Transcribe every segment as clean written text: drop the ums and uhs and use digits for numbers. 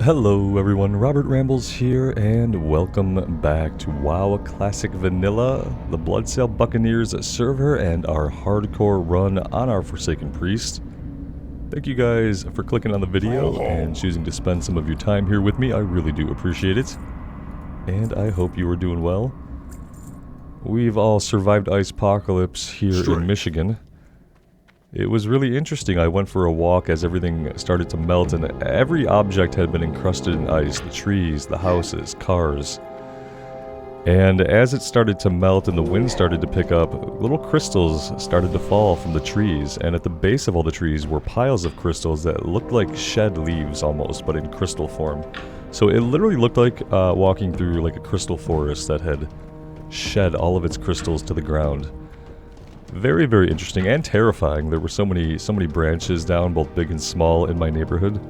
Hello everyone, Robert Rambles here, and welcome back to WoW Classic Vanilla, the Bloodsail Buccaneers server, and our hardcore run on our Forsaken Priest. Thank you guys for clicking on the video and choosing to spend some of your time here with me. I really do appreciate it, and I hope you are doing well. We've all survived Icepocalypse here in Michigan. It was really interesting. I went for a walk as everything started to melt and every object had been encrusted in ice. The trees, the houses, cars. And as it started to melt and the wind started to pick up, little crystals started to fall from the trees. And at the base of all the trees were piles of crystals that looked like shed leaves almost, but in crystal form. So it literally looked like walking through like a crystal forest that had shed all of its crystals to the ground. Very, very interesting and terrifying. There were so many branches down, both big and small, in my neighborhood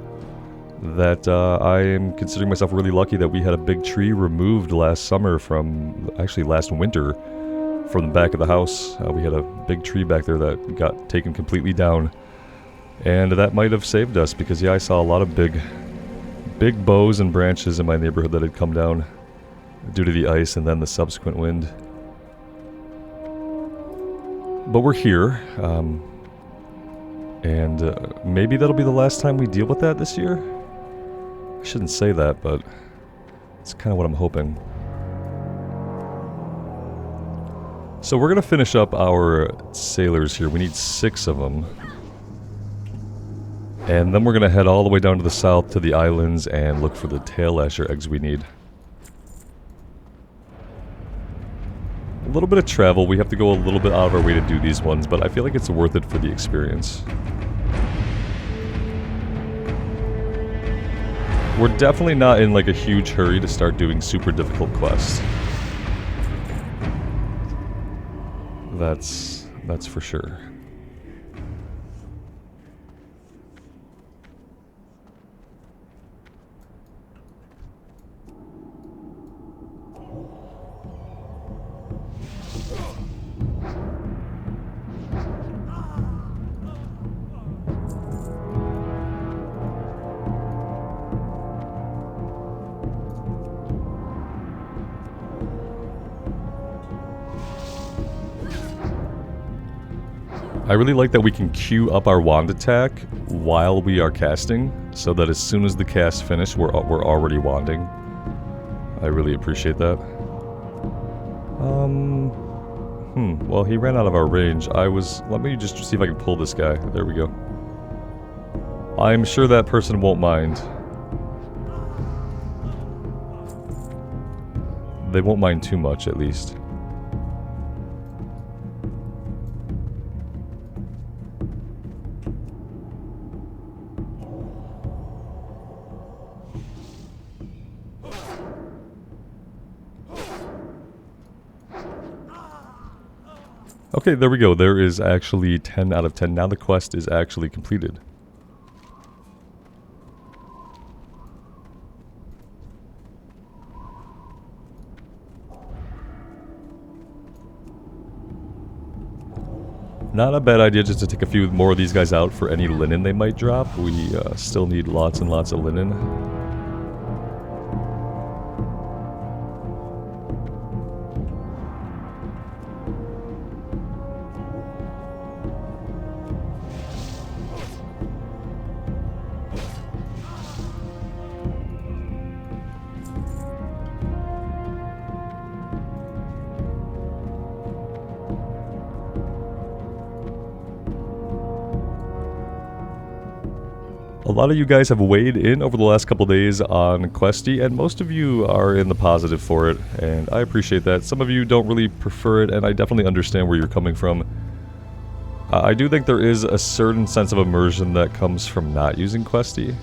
that I am considering myself really lucky that we had a big tree removed last summer from, actually last winter, from the back of the house. We had a big tree back there that got taken completely down, and that might have saved us because, yeah, I saw a lot of big boughs and branches in my neighborhood that had come down due to the ice and then the subsequent wind. But we're here, and maybe that'll be the last time we deal with that this year? I shouldn't say that, but it's kind of what I'm hoping. So we're going to finish up our sailors here. We need 6 of them. And then we're going to head all the way down to the south to the islands and look for the tail lasher eggs we need. A little bit of travel. We have to go a little bit out of our way to do these ones, but I feel like it's worth it for the experience. We're definitely not in like a huge hurry to start doing super difficult quests. That's for sure. I really like that we can queue up our wand attack while we are casting, so that as soon as the cast finishes, we're already wanding. I really appreciate that. Well, he ran out of our range. Let me just see if I can pull this guy. There we go. I'm sure that person won't mind. They won't mind too much, at least. Okay, there we go. There is actually 10 out of 10. Now the quest is actually completed. Not a bad idea just to take a few more of these guys out for any linen they might drop. We still need lots and lots of linen. A lot of you guys have weighed in over the last couple days on Questie, and most of you are in the positive for it, and I appreciate that. Some of you don't really prefer it, and I definitely understand where you're coming from. I do think there is a certain sense of immersion that comes from not using Questie.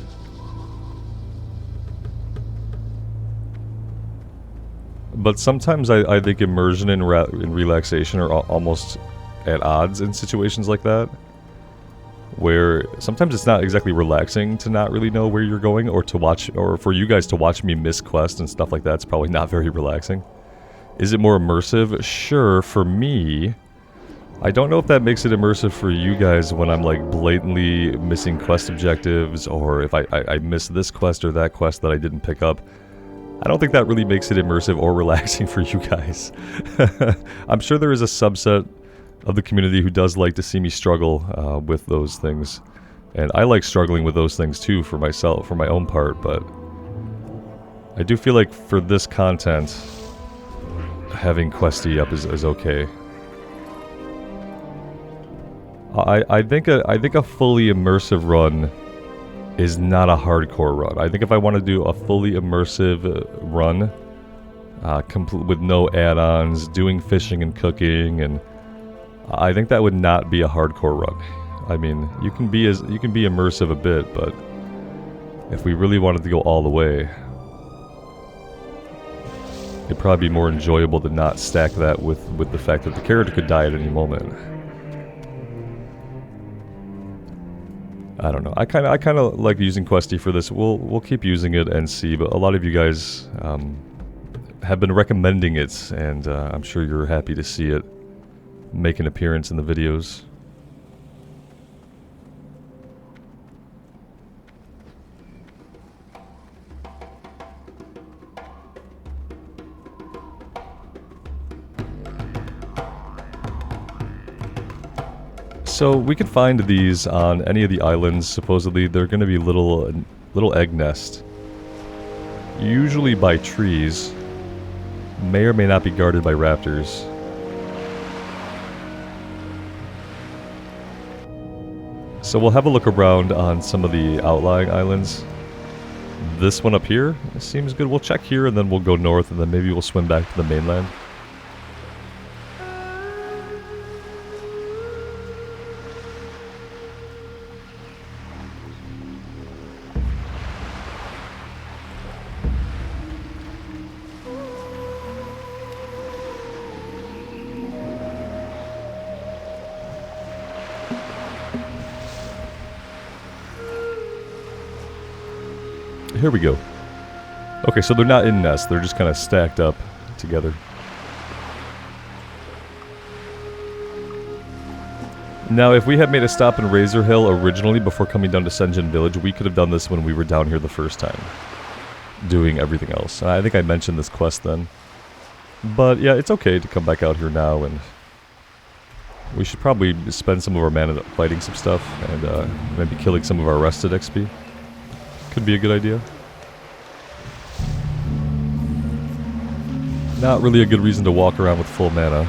But sometimes I think immersion and relaxation are almost at odds in situations like that, where sometimes it's not exactly relaxing to not really know where you're going, or to watch, or for you guys to watch me miss quests and stuff like that. It's probably not very relaxing. Is it more immersive? Sure, for me, I don't know if that makes it immersive for you guys when I'm like blatantly missing quest objectives, or if I miss this quest or that quest that I didn't pick up. I don't think that really makes it immersive or relaxing for you guys. I'm sure there is a subset of the community who does like to see me struggle with those things. And I like struggling with those things too for myself, for my own part, but I do feel like for this content, having Questie up is okay. I think a fully immersive run is not a hardcore run. I think if I want to do a fully immersive run, complete with no add-ons, doing fishing and cooking, and I think that would not be a hardcore run. I mean, you can be immersive a bit, but if we really wanted to go all the way, it'd probably be more enjoyable to not stack that with the fact that the character could die at any moment. I don't know. I kind of like using Questie for this. We'll keep using it and see. But a lot of you guys have been recommending it, and I'm sure you're happy to see it make an appearance in the videos. So we could find these on any of the islands. Supposedly they're going to be little egg nests, usually by trees. May or may not be guarded by raptors. So we'll have a look around on some of the outlying islands. This one up here seems good. We'll check here and then we'll go north, and then maybe we'll swim back to the mainland. Here we go. Okay, so they're not in nests, they're just kind of stacked up together. Now, if we had made a stop in Razor Hill originally before coming down to Senjin Village, we could have done this when we were down here the first time, doing everything else. I think I mentioned this quest then. But yeah, it's okay to come back out here now, and we should probably spend some of our mana fighting some stuff, and maybe killing some of our rested XP. Could be a good idea. Not really a good reason to walk around with full mana.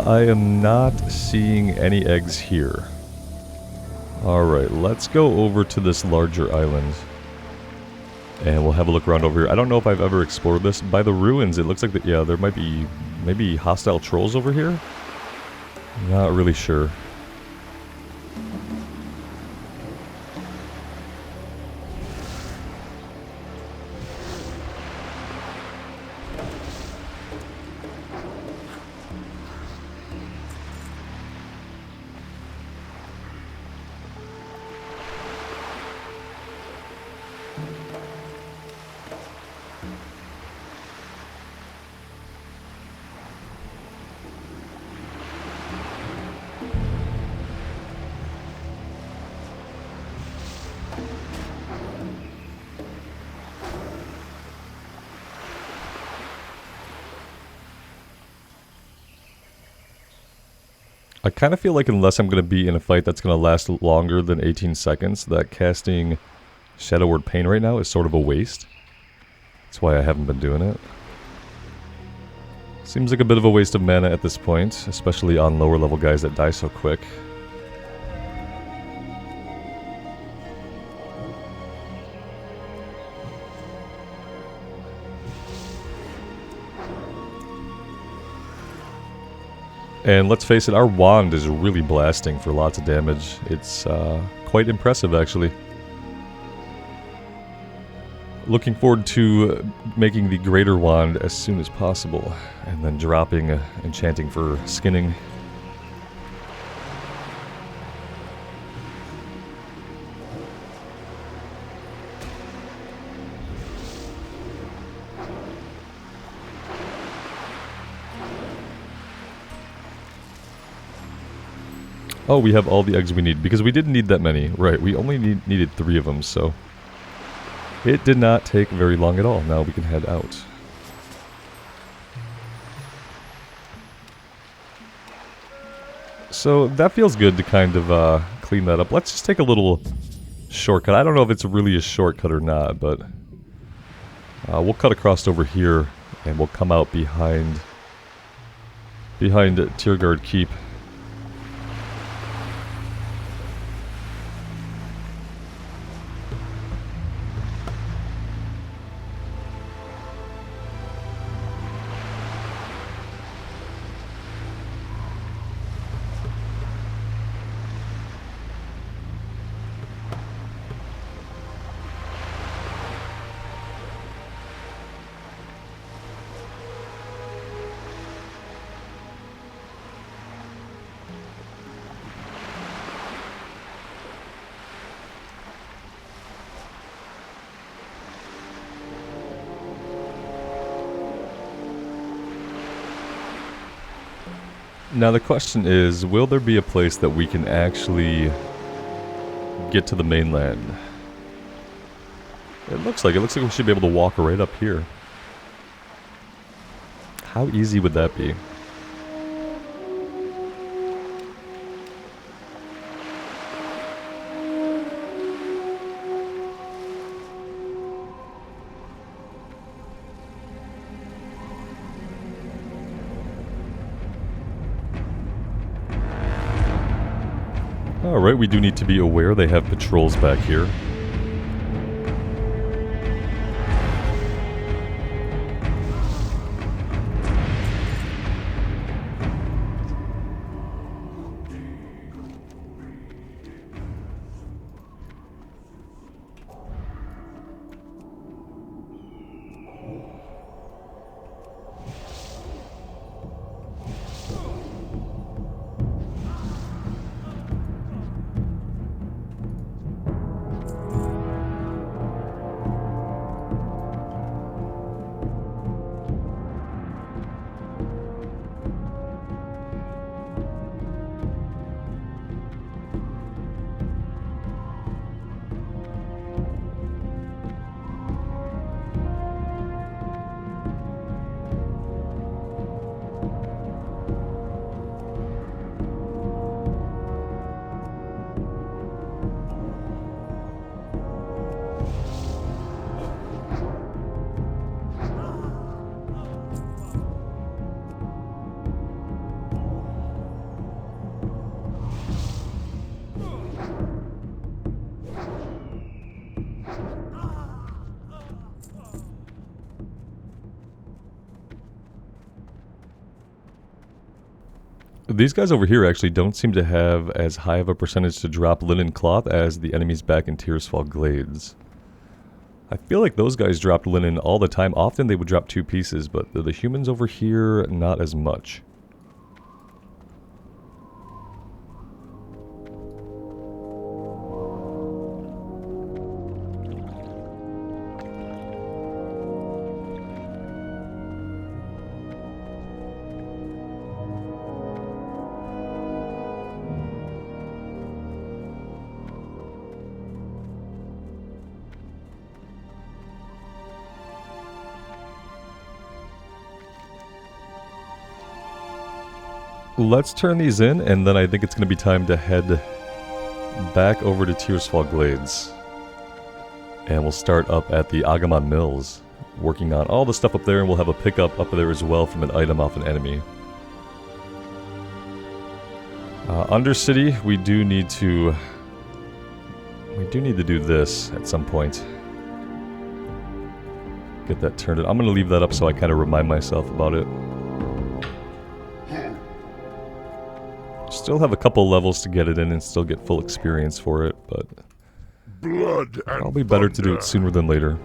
I am not seeing any eggs here. Alright, let's go over to this larger island. And we'll have a look around over here. I don't know if I've ever explored this. By the ruins, it looks like that, yeah, there might be maybe hostile trolls over here? Not really sure. I kind of feel like unless I'm going to be in a fight that's going to last longer than 18 seconds, that casting Shadow Word Pain right now is sort of a waste. That's why I haven't been doing it. Seems like a bit of a waste of mana at this point, especially on lower level guys that die so quick. And let's face it, our wand is really blasting for lots of damage. It's quite impressive, actually. Looking forward to making the greater wand as soon as possible, and then dropping Enchanting for skinning. Oh, we have all the eggs we need, because we didn't need that many. Right, we only needed 3 of them, so it did not take very long at all. Now we can head out. So that feels good to kind of clean that up. Let's just take a little shortcut. I don't know if it's really a shortcut or not, but we'll cut across over here, and we'll come out behind Tierguard Keep. Now the question is, will there be a place that we can actually get to the mainland? It looks like we should be able to walk right up here. How easy would that be? Alright, we do need to be aware they have patrols back here. These guys over here actually don't seem to have as high of a percentage to drop linen cloth as the enemies back in Tearsfall Glades. I feel like those guys dropped linen all the time. Often they would drop 2 pieces, but the humans over here, not as much. let's turn these in, and then I think it's going to be time to head back over to Tearsfall Glades. And we'll start up at the Agamon Mills, working on all the stuff up there, and we'll have a pickup up there as well from an item off an enemy. Undercity, we do need to do this at some point. Get that turned in. I'm going to leave that up so I kind of remind myself about it. Still have a couple levels to get it in and still get full experience for it, but probably better to do it sooner than later.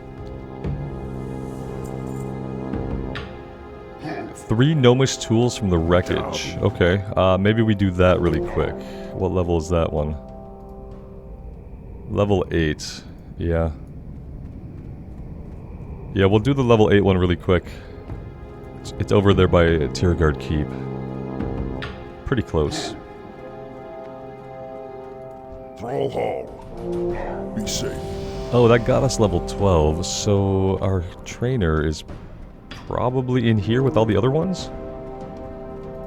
3 gnomish tools from the wreckage. Okay, maybe we do that really quick. What level is that one? Level 8. Yeah. Yeah, we'll do the level 8 one really quick. It's over there by Tiergard Keep. Pretty close. Thrall Hall. Be safe. Oh, that got us level 12, so our trainer is probably in here with all the other ones?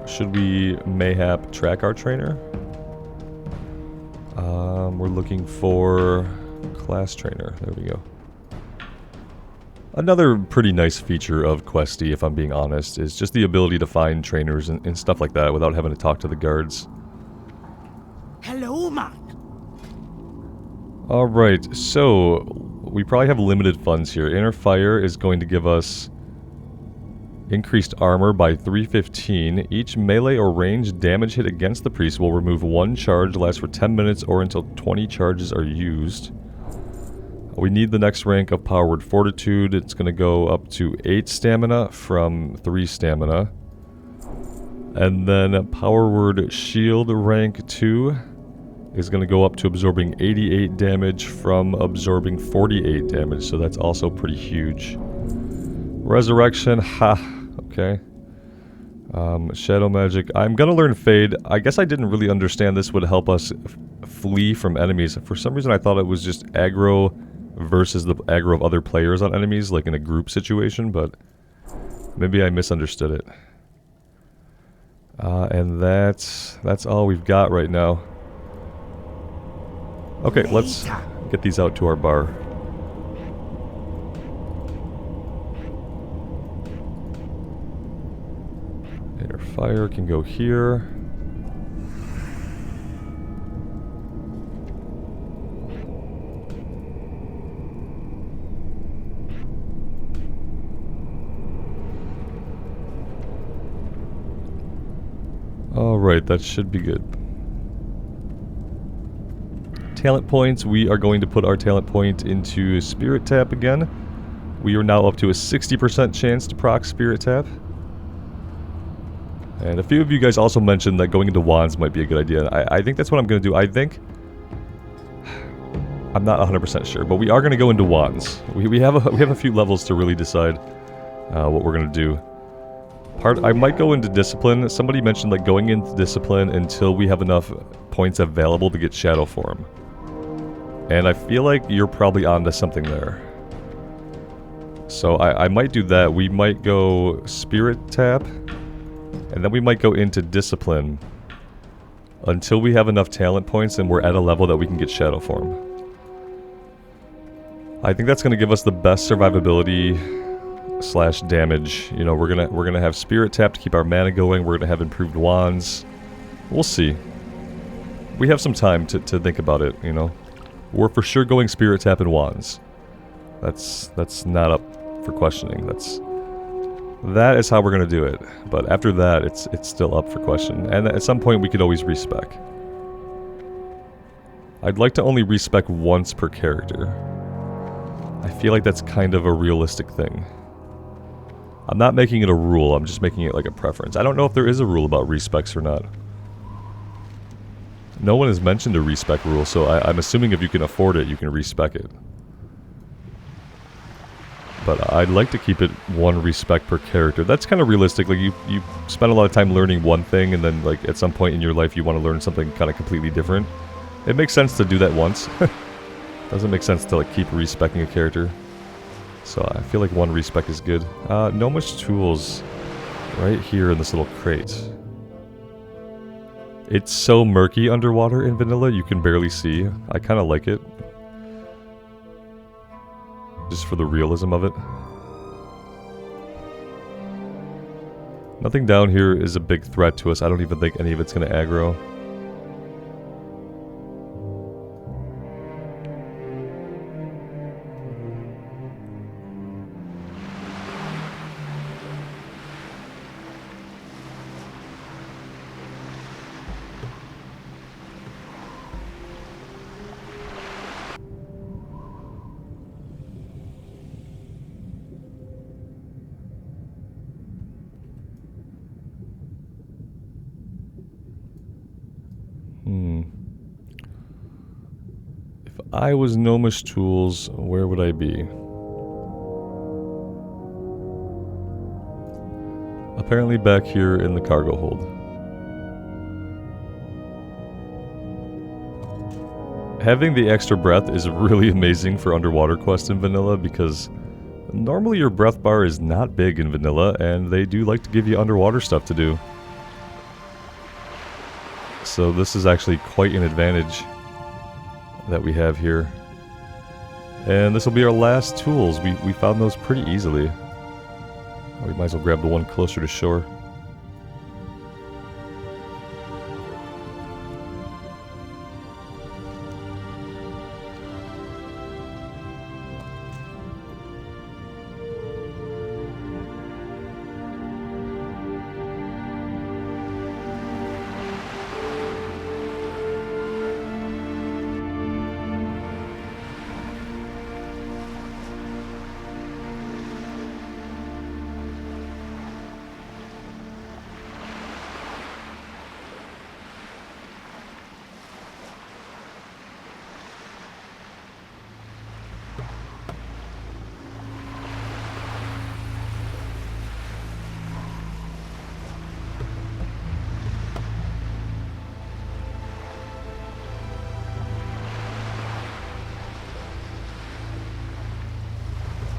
Should we mayhap track our trainer? We're looking for class trainer. There we go. Another pretty nice feature of Questie, if I'm being honest, is just the ability to find trainers and stuff like that without having to talk to the guards. Hello, man. Alright, so we probably have limited funds here. Inner Fire is going to give us increased armor by 315. Each melee or ranged damage hit against the priest will remove 1 charge, lasts for 10 minutes or until 20 charges are used. We need the next rank of Power Word Fortitude. It's going to go up to 8 stamina from 3 stamina. And then Power Word Shield rank 2 is going to go up to absorbing 88 damage from absorbing 48 damage. So that's also pretty huge. Resurrection, okay. Shadow Magic. I'm going to learn Fade. I guess I didn't really understand this would help us flee from enemies. For some reason I thought it was just aggro versus the aggro of other players on enemies, like in a group situation, but maybe I misunderstood it. And that's all we've got right now. Okay, let's get these out to our bar. Air Fire can go here. Alright, that should be good. Talent points, we are going to put our talent point into Spirit Tap again. We are now up to a 60% chance to proc Spirit Tap. And a few of you guys also mentioned that going into Wands might be a good idea. I think that's what I'm going to do. I think... I'm not 100% sure, but we are going to go into Wands. We have a few levels to really decide what we're going to do. I might go into Discipline. Somebody mentioned like going into Discipline until we have enough points available to get Shadow Form. And I feel like you're probably onto something there. So I might do that. We might go Spirit Tap, and then we might go into Discipline until we have enough talent points and we're at a level that we can get Shadow Form. I think that's going to give us the best survivability slash damage. You know, we're gonna have Spirit Tap to keep our mana going. We're gonna have improved wands. We'll see. We have some time to think about it, you know. We're for sure going Spirit Tap and wands. That's not up for questioning. That is how we're gonna do it. But after that, it's still up for question. And at some point we could always respec. I'd like to only respec once per character. I feel like that's kind of a realistic thing. I'm not making it a rule, I'm just making it like a preference. I don't know if there is a rule about respecs or not. No one has mentioned a respec rule, so I'm assuming if you can afford it, you can respec it. But I'd like to keep it 1 respec per character. That's kind of realistic. Like you spend a lot of time learning one thing, and then like at some point in your life you want to learn something kind of completely different. It makes sense to do that once. Doesn't make sense to like keep respecing a character. So I feel like 1 respec is good. Gnomish tools right here in this little crate. It's so murky underwater in vanilla, you can barely see. I kind of like it. Just for the realism of it. Nothing down here is a big threat to us. I don't even think any of it's going to aggro. If I was Gnomish Tools, where would I be? Apparently back here in the cargo hold. Having the extra breath is really amazing for underwater quests in vanilla because normally your breath bar is not big in vanilla and they do like to give you underwater stuff to do. So this is actually quite an advantage that we have here. And this will be our last tools. We found those pretty easily. We might as well grab the one closer to shore.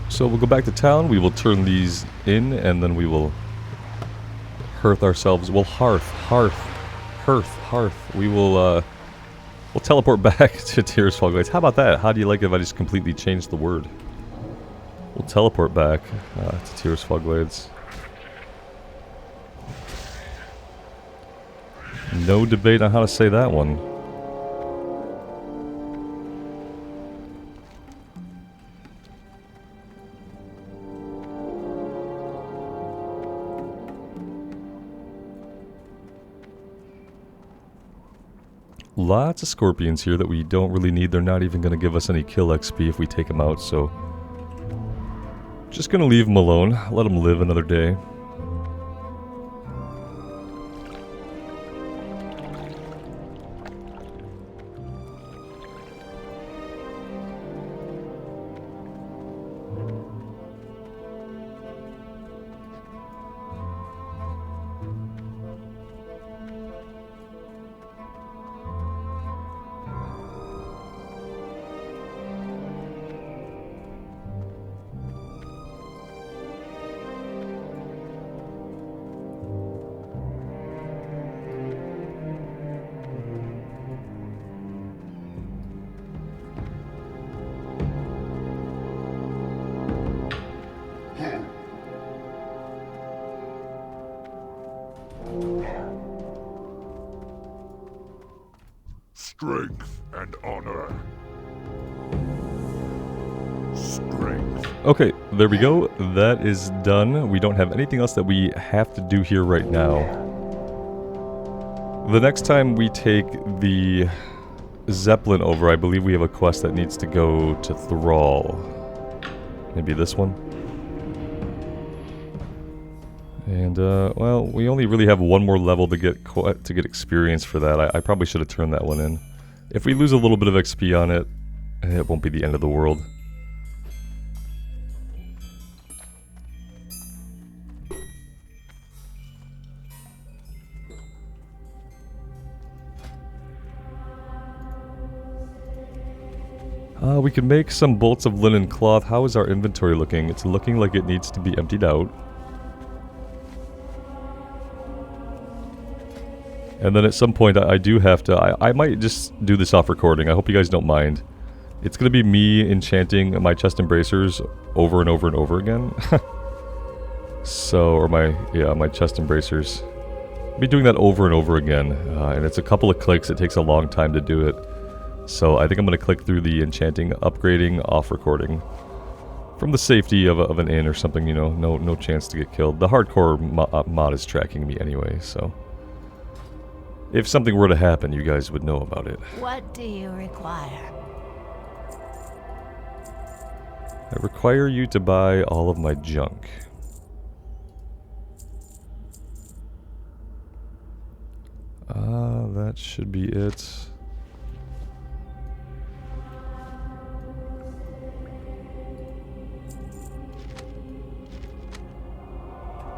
So we'll go back to town, we will turn these in, and then we will hearth ourselves. Well, hearth. We will, we'll teleport back to Tears Fog Glades. How about that? How do you like it if I just completely change the word? We'll teleport back to Tears Fog Glades. No debate on how to say that one. Lots of scorpions here that we don't really need. They're not even going to give us any kill XP if we take them out, so just going to leave them alone. Let them live another day. Strength and honor. Strength. Okay, there we go. That is done. We don't have anything else that we have to do here right now. The next time we take the Zeppelin over, I believe we have a quest that needs to go to Thrall. Maybe this one? And, well, we only really have one more level to get experience for that. I probably should have turned that one in. If we lose a little bit of XP on it, it won't be the end of the world. We can make some bolts of linen cloth. How is our inventory looking? It's looking like it needs to be emptied out. And then at some point I do have to, I might just do this off recording. I hope you guys don't mind. It's going to be me enchanting my chest embracers over and over and over again. So, or my chest embracers. I'll be doing that over and over again. And it's a couple of clicks. It takes a long time to do it. So I think I'm going to click through the enchanting, upgrading, off recording. From the safety of an inn or something, you know, no chance to get killed. The hardcore mod is tracking me anyway, so... If something were to happen, you guys would know about it. What do you require? I require you to buy all of my junk. That should be it.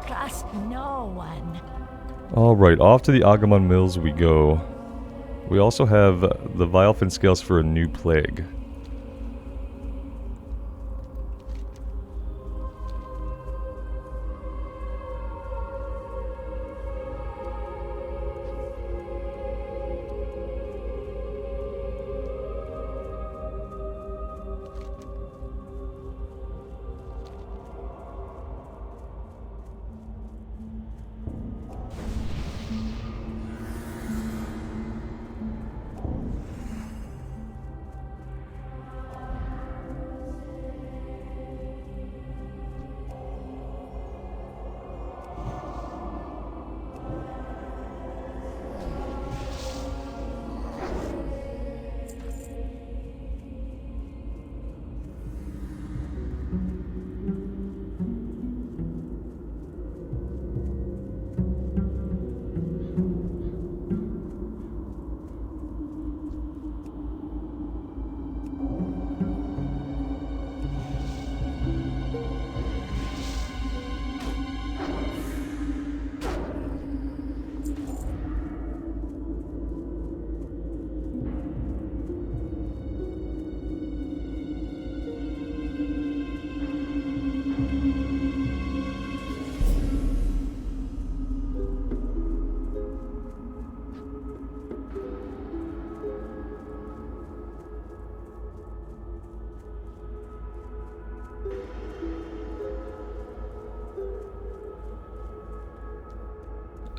Trust no one. Alright, off to the Agumon Mills we go. We also have the Vilefin scales for a new plague.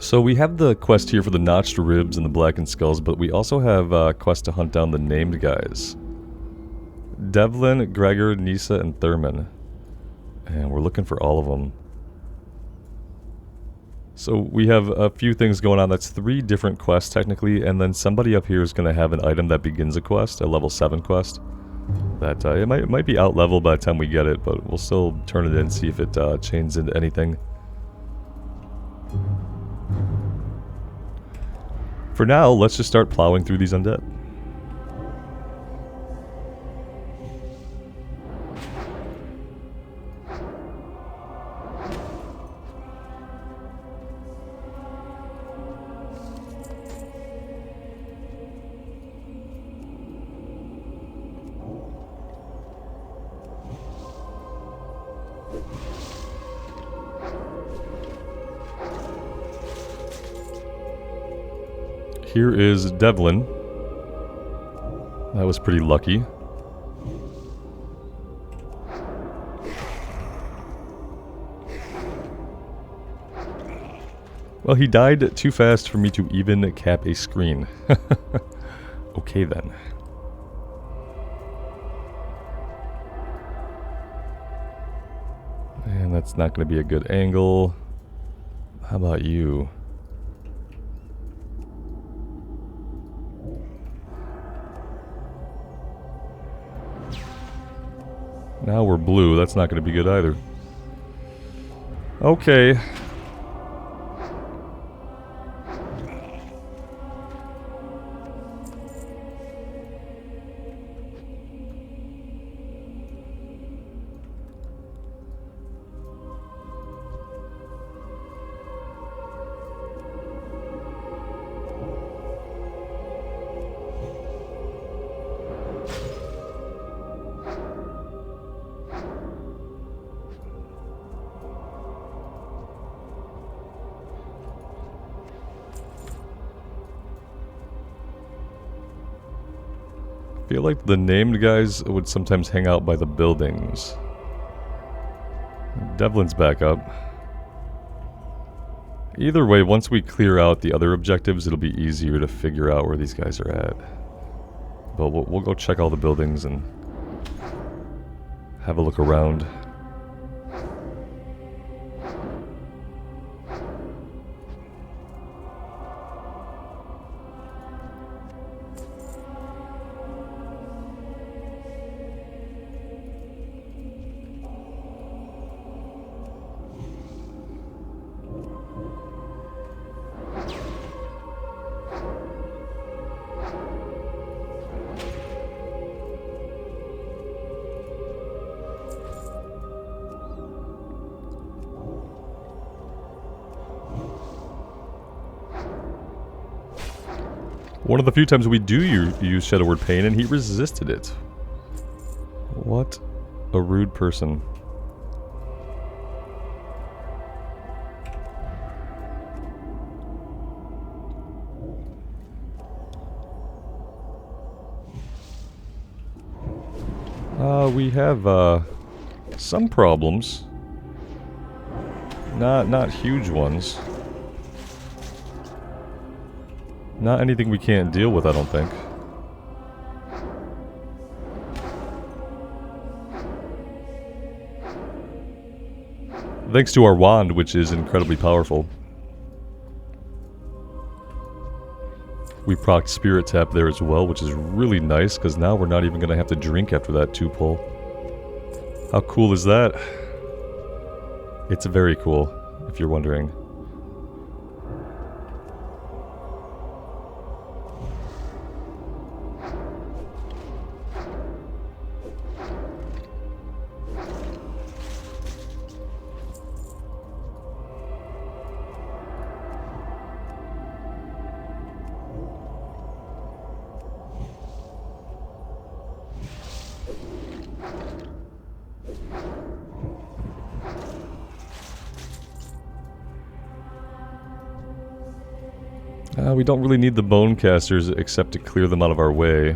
So we have the quest here for the notched ribs and the blackened skulls, but we also have a quest to hunt down the named guys. Devlin, Gregor, Nisa, and Thurman. And we're looking for all of them. So we have a few things going on. That's 3 different quests technically, and then somebody up here is going to have an item that begins a quest, a level 7 quest. That it might be out leveled by the time we get it, but we'll still turn it in and see if it changes into anything. For now, let's just start plowing through these undead. Here is Devlin. That was pretty lucky. Well, he died too fast for me to even cap a screen. Okay then. And that's not going to be a good angle. How about you? Now we're blue. That's not going to be good either. Okay. feel like the named guys would sometimes hang out by the buildings. Devlin's back up. Either way, once we clear out the other objectives, it'll be easier to figure out where these guys are at. But we'll go check all the buildings and have a look around. One of the few times we do use Shadow Word Pain, and he resisted it. What a rude person. We have some problems. Not huge ones. Not anything we can't deal with, I don't think. Thanks to our wand, which is incredibly powerful. We procced Spirit Tap there as well, which is really nice, because now we're not even going to have to drink after that 2-pull. How cool is that? It's very cool, if you're wondering. We don't really need the bone casters except to clear them out of our way.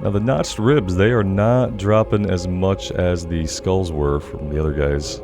Now the notched ribs, they are not dropping as much as the skulls were from the other guys.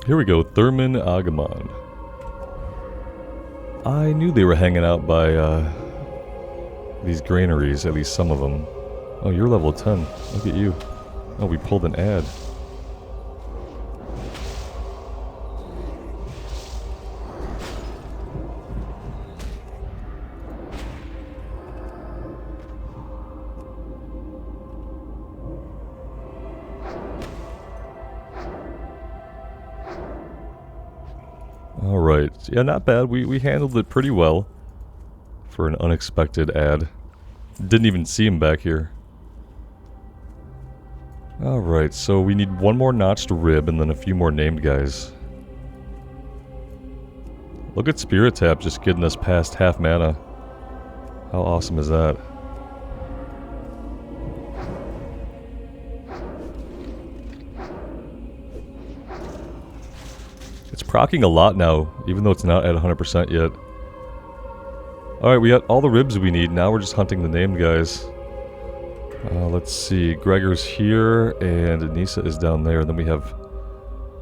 Here we go, Thurman Agamon. I knew they were hanging out by these granaries, at least some of them. Oh, you're level 10. Look at you. Oh, we pulled an ad. Alright, yeah, not bad. We handled it pretty well for an unexpected ad. Didn't even see him back here. Alright, so we need one more notched rib and then a few more named guys. Look at Spirit Tap just getting us past half mana. How awesome is that? It's proccing a lot now, even though it's not at 100% yet. Alright, we got all the ribs we need. Now we're just hunting the named guys. Let's see. Gregor's here, and Anissa is down there. And then we have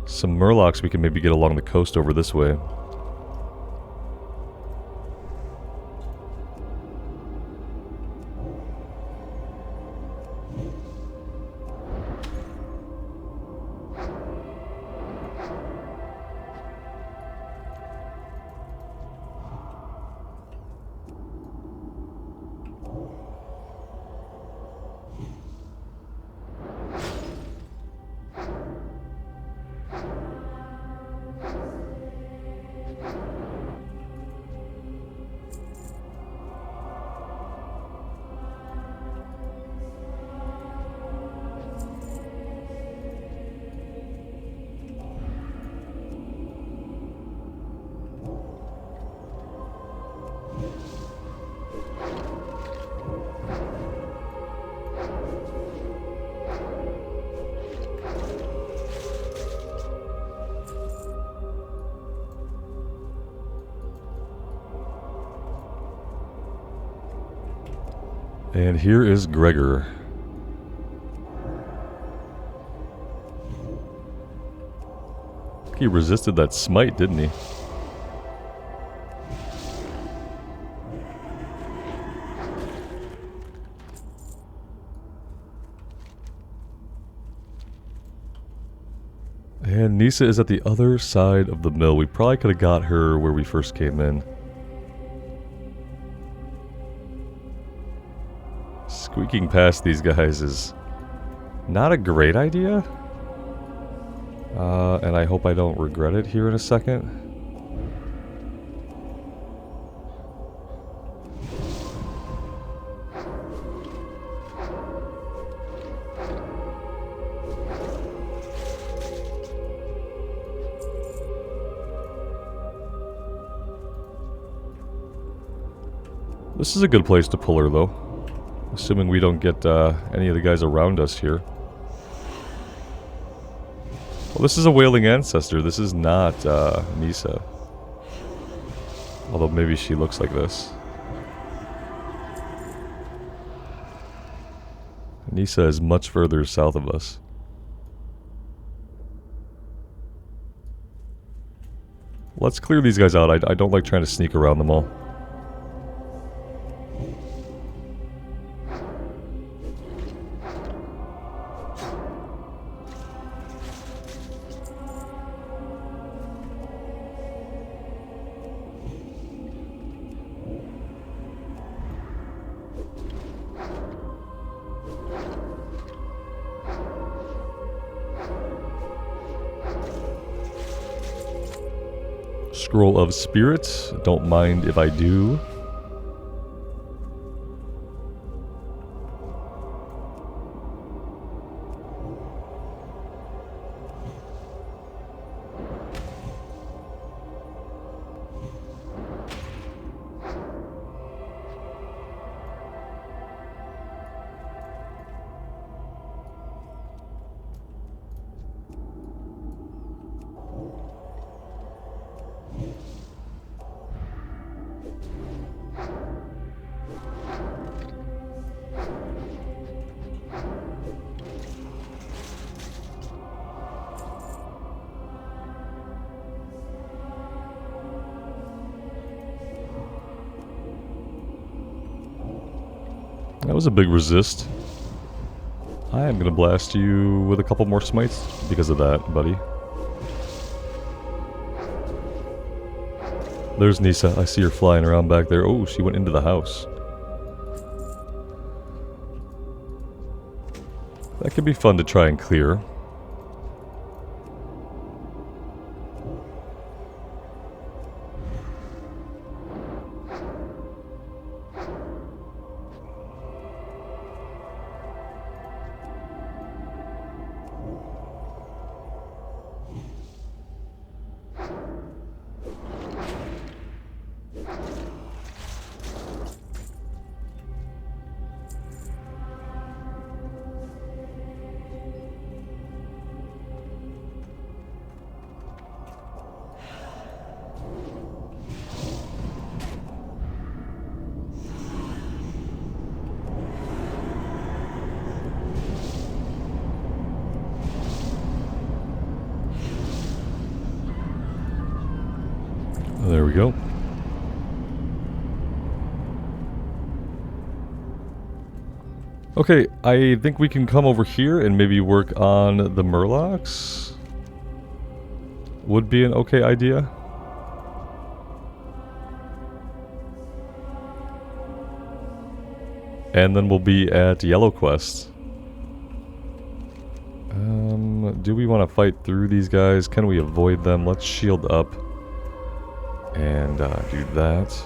Some murlocs we can maybe get along the coast over this way. And here is Gregor. He resisted that smite, didn't he? And Nisa is at the other side of the mill. We probably could have got her where we first came in. Squeaking past these guys is not a great idea. And I hope I don't regret it here in a second. This is a good place to pull her, though. Assuming we don't get any of the guys around us here. Well, this is a Wailing Ancestor. This is not Nisa. Although maybe she looks like this. Nisa is much further south of us. Let's clear these guys out. I don't like trying to sneak around them all. Scroll of Spirits. Don't mind if I do. That was a big resist. I am going to blast you with a couple more smites because of that, buddy. There's Nisa. I see her flying around back there. Oh, she went into the house. That could be fun to try and clear. There we go. Okay, I think we can come over here and maybe work on the Murlocs. Would be an okay idea. And then we'll be at Yellow Quest. Do we want to fight through these guys? Can we avoid them? Let's shield up and do that.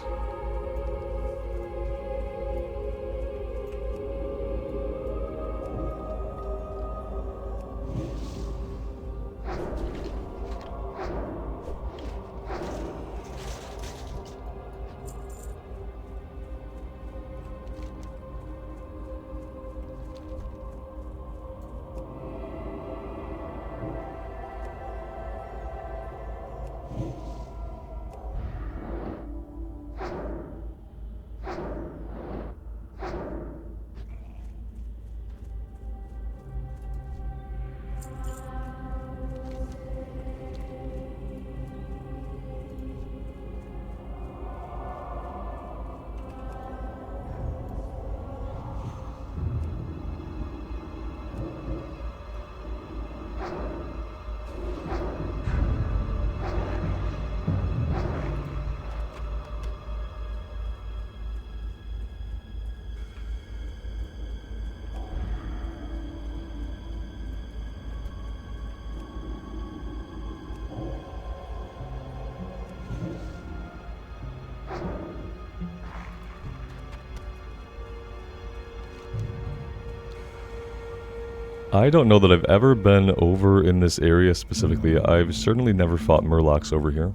I don't know that I've ever been over in this area specifically. I've certainly never fought Murlocs over here.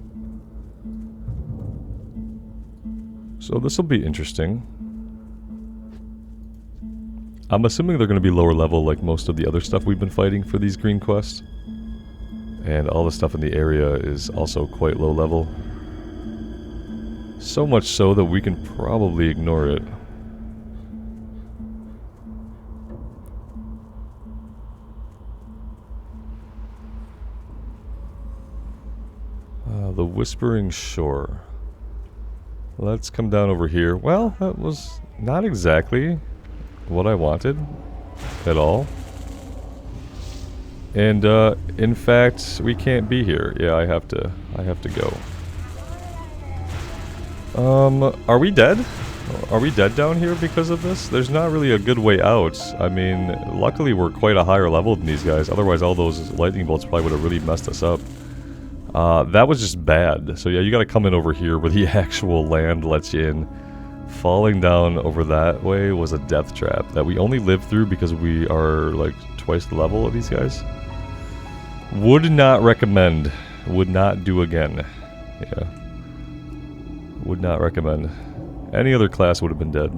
So this will be interesting. I'm assuming they're going to be lower level like most of the other stuff we've been fighting for these green quests. And all the stuff in the area is also quite low level. So much so that we can probably ignore it. The Whispering Shore. Let's come down over here. Well, that was not exactly what I wanted at all. And in fact, we can't be here. Yeah, I have to go. Are we dead? Are we dead down here because of this? There's not really a good way out. I mean, luckily we're quite a higher level than these guys. Otherwise all those lightning bolts probably would have really messed us up. That was just bad. So yeah, you gotta come in over here where the actual land lets you in. Falling down over that way was a death trap that we only lived through because we are like twice the level of these guys. Would not recommend. Would not do again. Yeah. Would not recommend. Any other class would have been dead.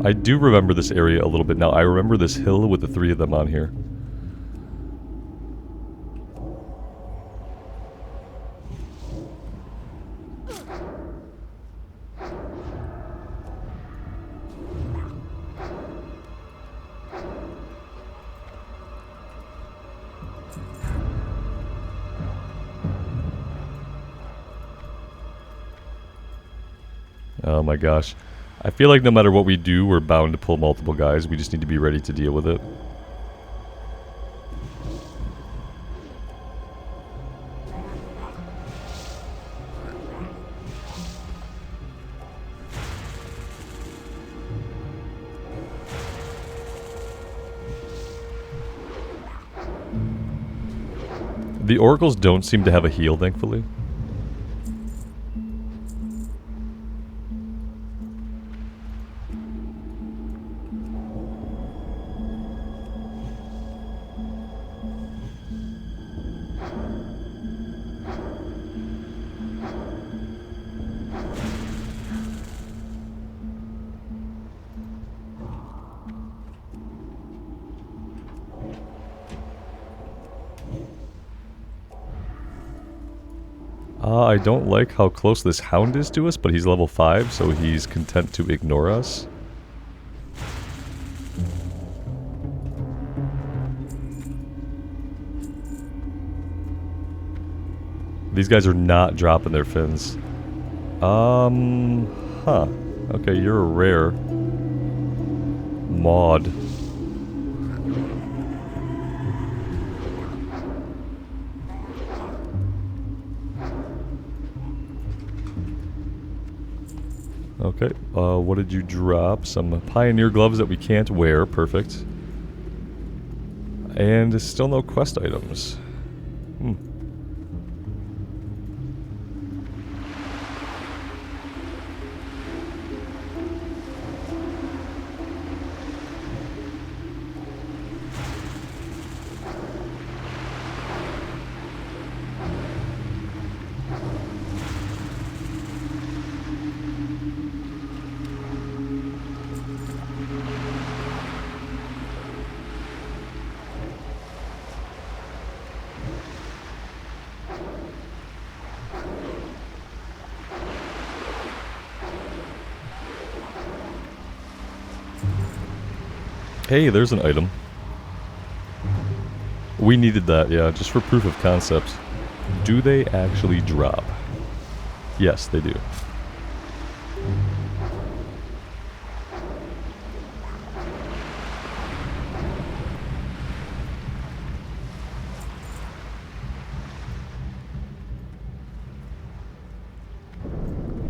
I do remember this area a little bit now. I remember this hill with the three of them on here. Oh my gosh. I feel like no matter what we do, we're bound to pull multiple guys. We just need to be ready to deal with it. The oracles don't seem to have a heal, thankfully. I don't like how close this hound is to us, but he's level 5, so he's content to ignore us. These guys are not dropping their fins. Huh. Okay, you're a rare. Maud. Okay, what did you drop? Some Pioneer gloves that we can't wear. Perfect. And still no quest items. Hey, there's an item. We needed that, yeah, just for proof of concept. Do they actually drop? Yes, they do.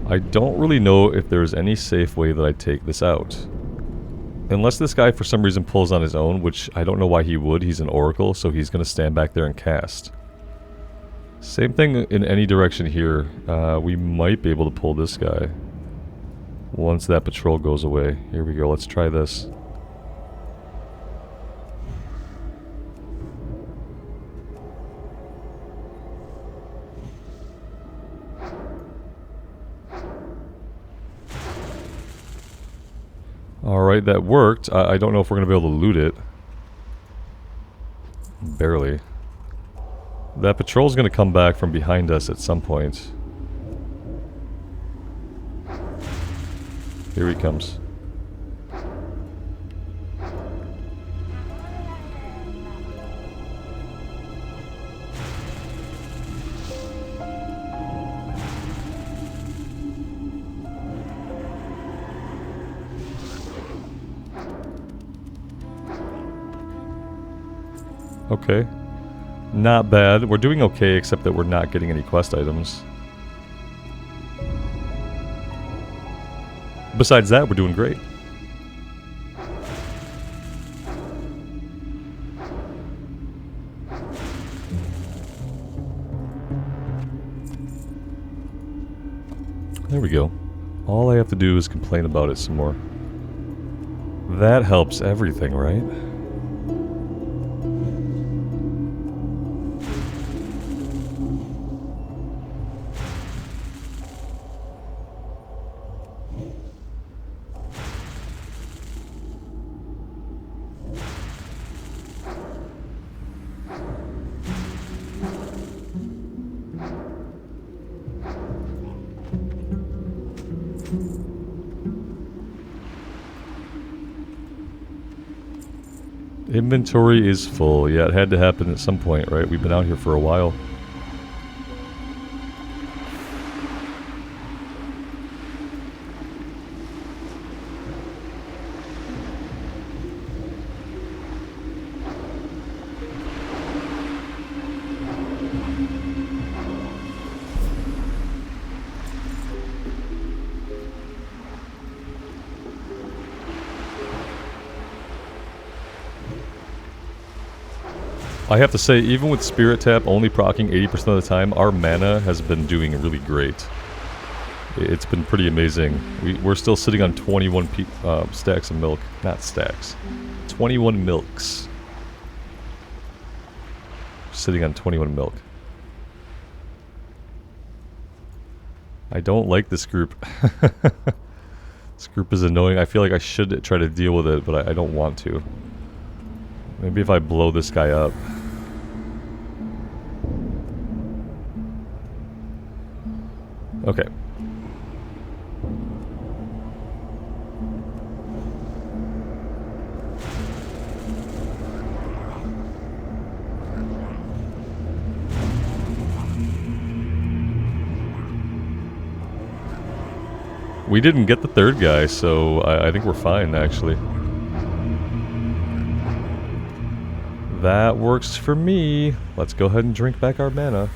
I don't really know if there's any safe way that I take this out. Unless this guy for some reason pulls on his own, which I don't know why he would. He's an oracle, so he's going to stand back there and cast. Same thing in any direction here. We might be able to pull this guy once that patrol goes away. Here we go. Let's try this. Alright, that worked. I don't know if we're going to be able to loot it. Barely. That patrol's going to come back from behind us at some point. Here he comes. Okay. Not bad. We're doing okay, except that we're not getting any quest items. Besides that, we're doing great. There we go. All I have to do is complain about it some more. That helps everything, right? Inventory is full. Yeah, it had to happen at some point, right? We've been out here for a while. I have to say, even with Spirit Tap only proccing 80% of the time, our mana has been doing really great. It's been pretty amazing. We're still sitting on 21 stacks of milk. Not stacks. 21 milks. Sitting on 21 milk. I don't like this group. This group is annoying. I feel like I should try to deal with it, but I don't want to. Maybe if I blow this guy up. Okay. We didn't get the third guy, so I think we're fine, actually. That works for me. Let's go ahead and drink back our mana.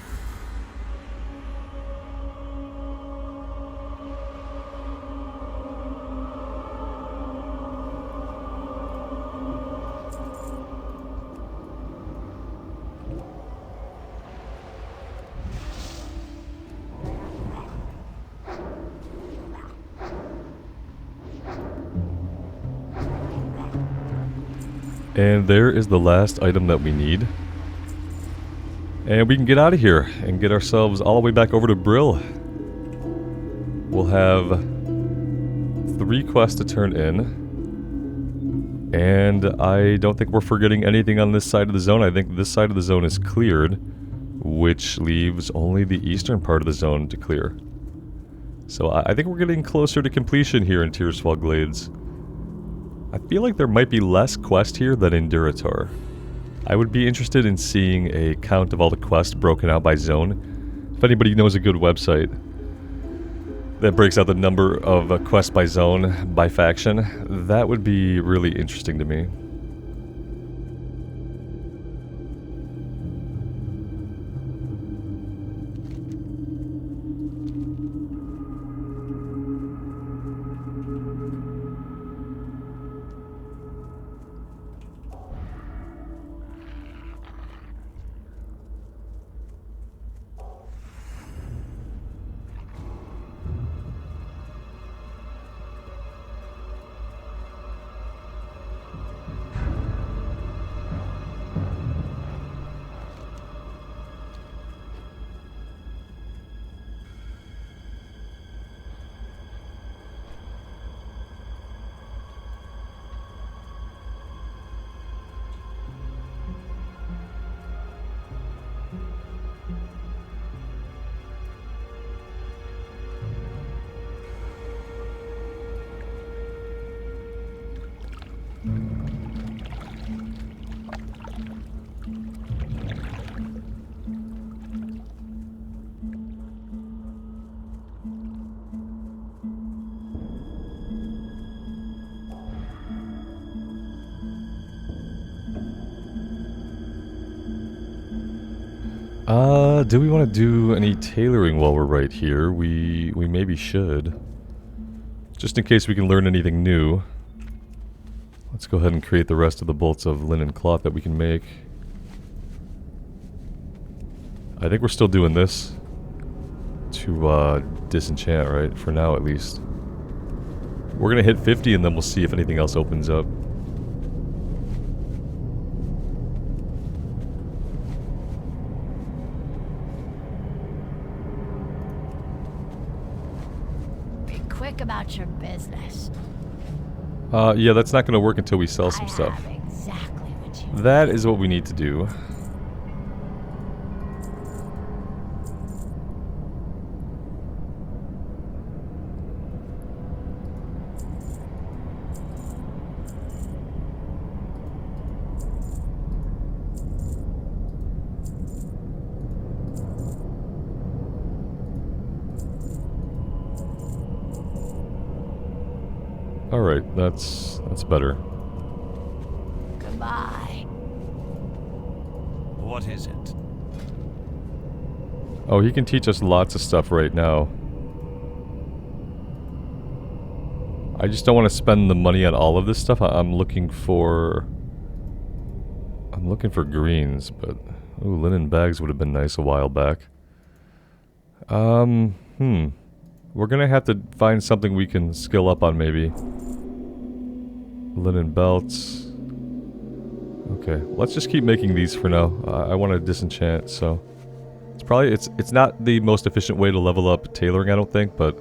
And there is the last item that we need. And we can get out of here and get ourselves all the way back over to Brill. We'll have 3 quests to turn in. And I don't think we're forgetting anything on this side of the zone. I think this side of the zone is cleared, which leaves only the eastern part of the zone to clear. So I think we're getting closer to completion here in Tearsfall Glades. I feel like there might be less quest here than in Duratar. I would be interested in seeing a count of all the quests broken out by zone. If anybody knows a good website that breaks out the number of quests by zone, by faction, that would be really interesting to me. Do we want to do any tailoring while we're right here? We maybe should. Just in case we can learn anything new. Let's go ahead and create the rest of the bolts of linen cloth that we can make. I think we're still doing this to disenchant, right? For now, at least. We're gonna hit 50 and then we'll see if anything else opens up. About your business. Yeah, that's not going to work until we sell some stuff. Exactly what you that is what we need to do. Alright, that's better. Goodbye. What is it? Oh, he can teach us lots of stuff right now. I just don't want to spend the money on all of this stuff. I'm looking for greens, but ooh, linen bags would have been nice a while back. We're gonna have to find something we can skill up on, maybe. Linen belts. Okay, let's just keep making these for now. I want to disenchant, so it's not the most efficient way to level up tailoring, I don't think, but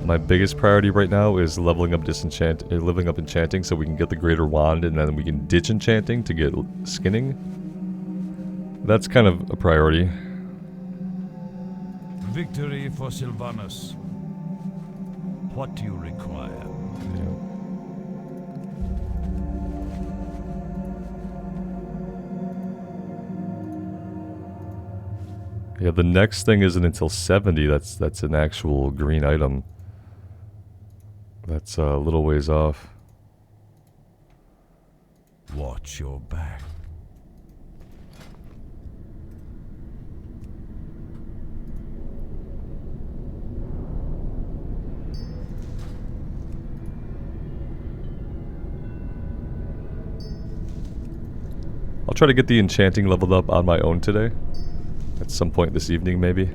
my biggest priority right now is leveling up enchanting, so we can get the greater wand, and then we can ditch enchanting to get skinning. That's kind of a priority. victory for Sylvanus. What do you require? Yeah, the next thing isn't until 70. That's an actual green item. That's a little ways off. Watch your back. I'll try to get the Enchanting leveled up on my own today. At some point this evening, maybe.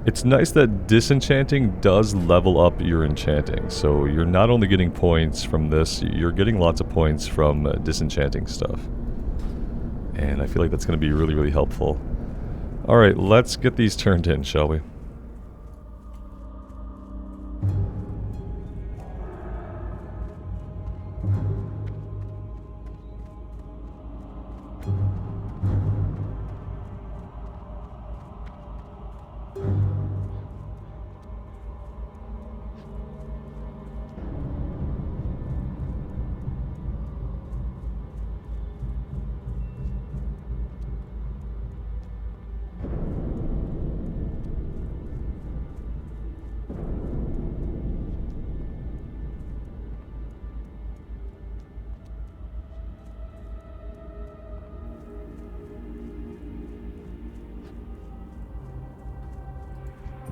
It's nice that Disenchanting does level up your Enchanting, so you're not only getting points from this, you're getting lots of points from Disenchanting stuff. And I feel like that's going to be really, really helpful. Alright, let's get these turned in, shall we?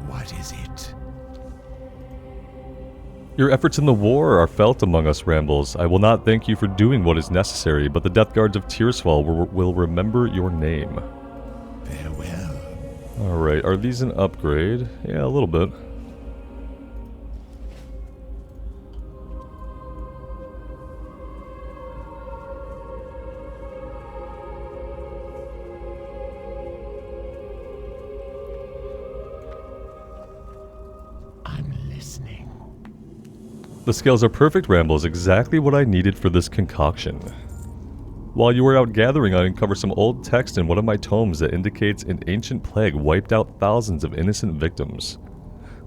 What is it? Your efforts in the war are felt among us, Rambles. I will not thank you for doing what is necessary, but the Death Guards of Tearsfall will remember your name. Farewell. Alright, are these an upgrade? Yeah, a little bit. The scales are perfect, Rambles, exactly what I needed for this concoction. While you were out gathering, I uncovered some old text in one of my tomes that indicates an ancient plague wiped out thousands of innocent victims.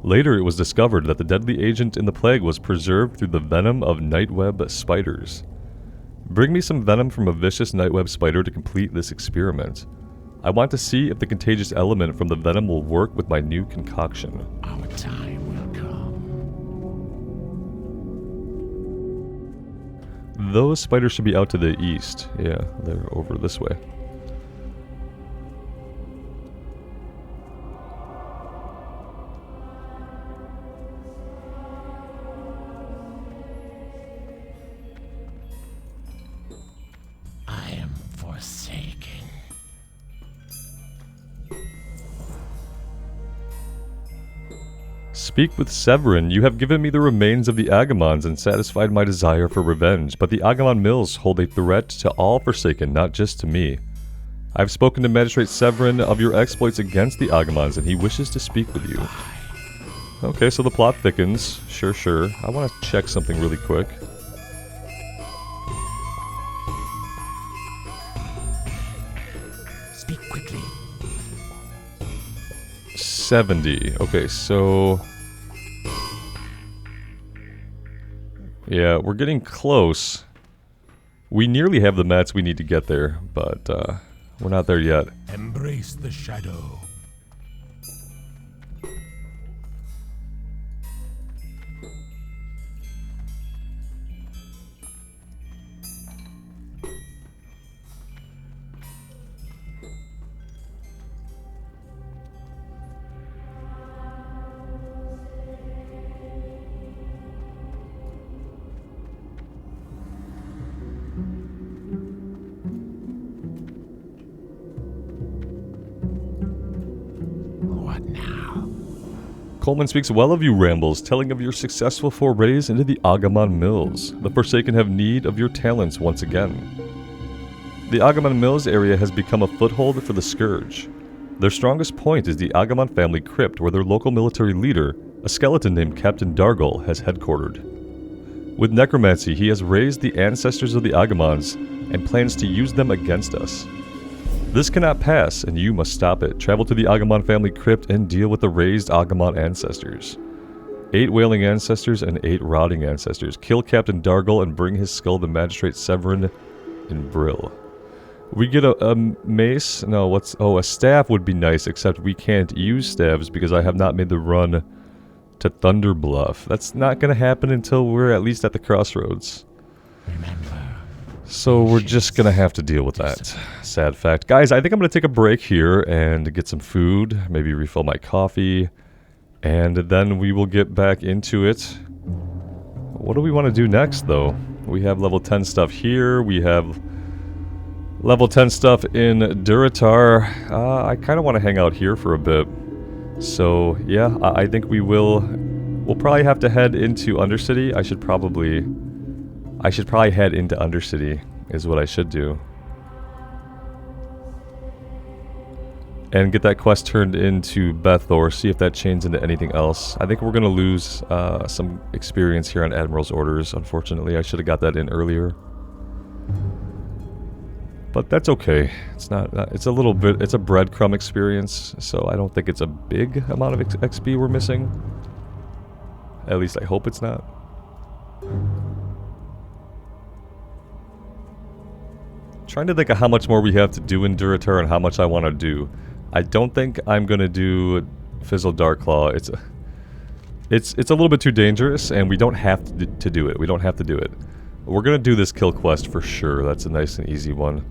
Later, it was discovered that the deadly agent in the plague was preserved through the venom of nightweb spiders. Bring me some venom from a vicious nightweb spider to complete this experiment. I want to see if the contagious element from the venom will work with my new concoction. Our time will come. Those spiders should be out to the east. Yeah, they're over this way. I am forsaken. Speak with Severin. You have given me the remains of the Agamons and satisfied my desire for revenge, but the Agamon Mills hold a threat to all Forsaken, not just to me. I've spoken to Magistrate Severin of your exploits against the Agamons, and he wishes to speak with you. Okay, so the plot thickens. Sure. I want to check something really quick. Speak quickly. 70. Okay, so... yeah, we're getting close. We nearly have the mats we need to get there, but we're not there yet. Embrace the shadow. Coleman speaks well of you, Rambles, telling of your successful forays into the Agamon Mills. The Forsaken have need of your talents once again. The Agamon Mills area has become a foothold for the Scourge. Their strongest point is the Agamon family crypt, where their local military leader, A skeleton named Captain Dargle has headquartered. With necromancy, he has raised the ancestors of the Agamons and plans to use them against us. This cannot pass, and you must stop it. Travel to the Agamon family crypt and deal with the raised Agamon ancestors. 8 wailing ancestors and 8 rotting ancestors. Kill Captain Dargle and bring his skull to Magistrate Severin in Brill. We get a mace? No, what's... Oh, a staff would be nice, except we can't use staves because I have not made the run to Thunder Bluff. That's not going to happen until we're at least at the crossroads. So we're just going to have to deal with that. Sad fact. Guys, I think I'm going to take a break here and get some food. Maybe refill my coffee. And then we will get back into it. What do we want to do next, though? We have level 10 stuff here. We have level 10 stuff in Durotar. I kind of want to hang out here for a bit. So, yeah, I think we will... We'll probably have to head into Undercity. I should probably head into Undercity, is what I should do. And get that quest turned into Bethor, see if that chains into anything else. I think we're going to lose some experience here on Admiral's Orders, unfortunately. I should have got that in earlier. But that's okay. It's not, it's a little bit, it's a breadcrumb experience, so I don't think it's a big amount of XP we're missing. At least I hope it's not. Trying to think of how much more we have to do in Durotar and how much I want to do. I don't think I'm going to do Fizzle Darklaw. It's a little bit too dangerous, and we don't have to do it. We don't have to do it. We're going to do this kill quest for sure. That's a nice and easy one.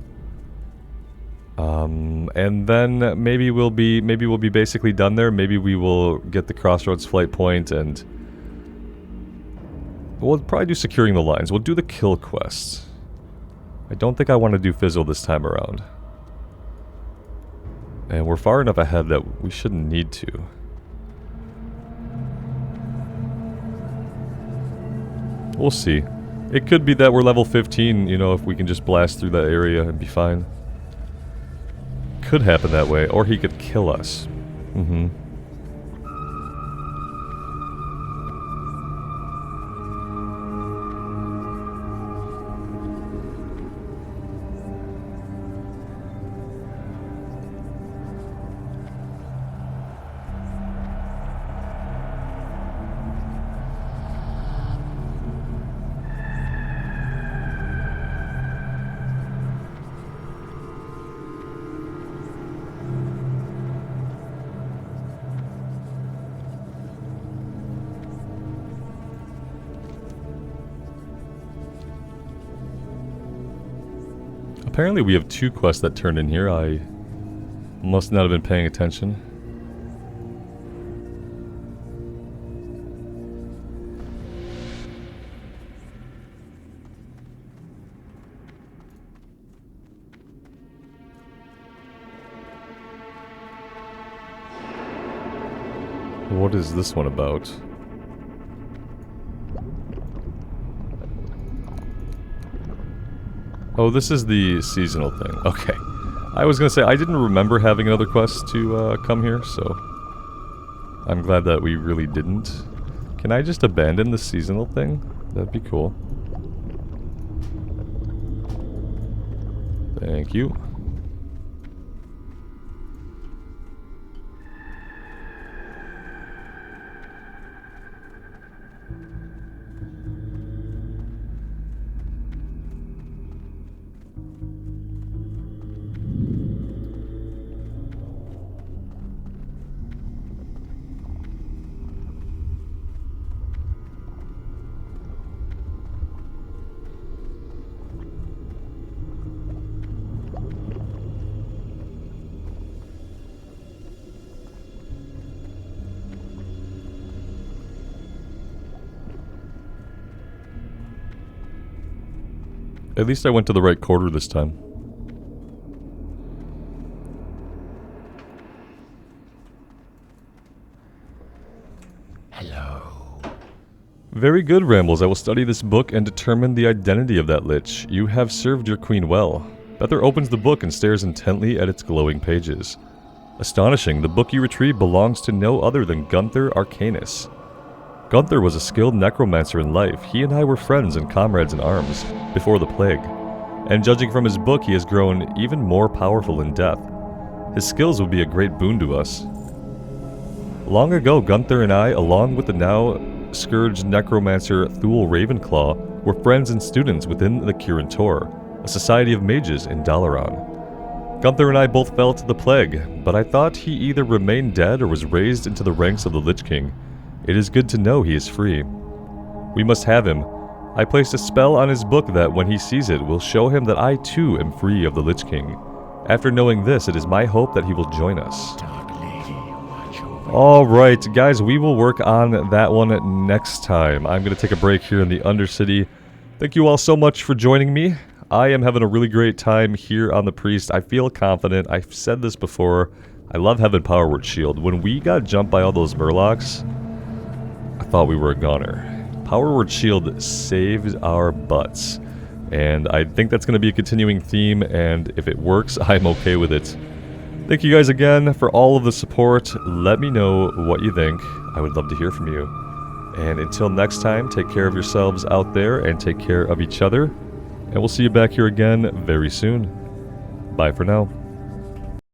And then maybe we'll be basically done there. Maybe we will get the Crossroads flight point, and we'll probably do securing the lines. We'll do the kill quests. I don't think I want to do Fizzle this time around. And we're far enough ahead that we shouldn't need to. We'll see. It could be that we're level 15, you know, if we can just blast through that area and be fine. Could happen that way, or he could kill us. Apparently we have 2 quests that turned in here. I must not have been paying attention. What is this one about? Oh, this is the seasonal thing. Okay. I was gonna say, I didn't remember having another quest to come here, so I'm glad that we really didn't. Can I just abandon the seasonal thing? That'd be cool. Thank you. At least I went to the right quarter this time. Hello. Very good, Rambles. I will study this book and determine the identity of that lich. You have served your queen well. Bether opens the book and stares intently at its glowing pages. Astonishing, the book you retrieve belongs to no other than Gunther Arcanus. Gunther was a skilled necromancer in life. He and I were friends and comrades in arms before the plague. And judging from his book, he has grown even more powerful in death. His skills would be a great boon to us. Long ago, Gunther and I, along with the now scourged necromancer Thule Ravenclaw, were friends and students within the Kirin Tor, a society of mages in Dalaran. Gunther and I both fell to the plague, but I thought he either remained dead or was raised into the ranks of the Lich King. It is good to know he is free. We must have him. I placed a spell on his book that, when he sees it, will show him that I too am free of the Lich King. After knowing this, it is my hope that he will join us. Alright, guys, we will work on that one next time. I'm going to take a break here in the Undercity. Thank you all so much for joining me. I am having a really great time here on the Priest. I feel confident. I've said this before. I love having Power Word Shield. When we got jumped by all those Murlocs, I thought we were a goner. Power Word Shield saved our butts. And I think that's going to be a continuing theme, and if it works, I'm okay with it. Thank you guys again for all of the support. Let me know what you think. I would love to hear from you. And until next time, take care of yourselves out there and take care of each other. And we'll see you back here again very soon. Bye for now.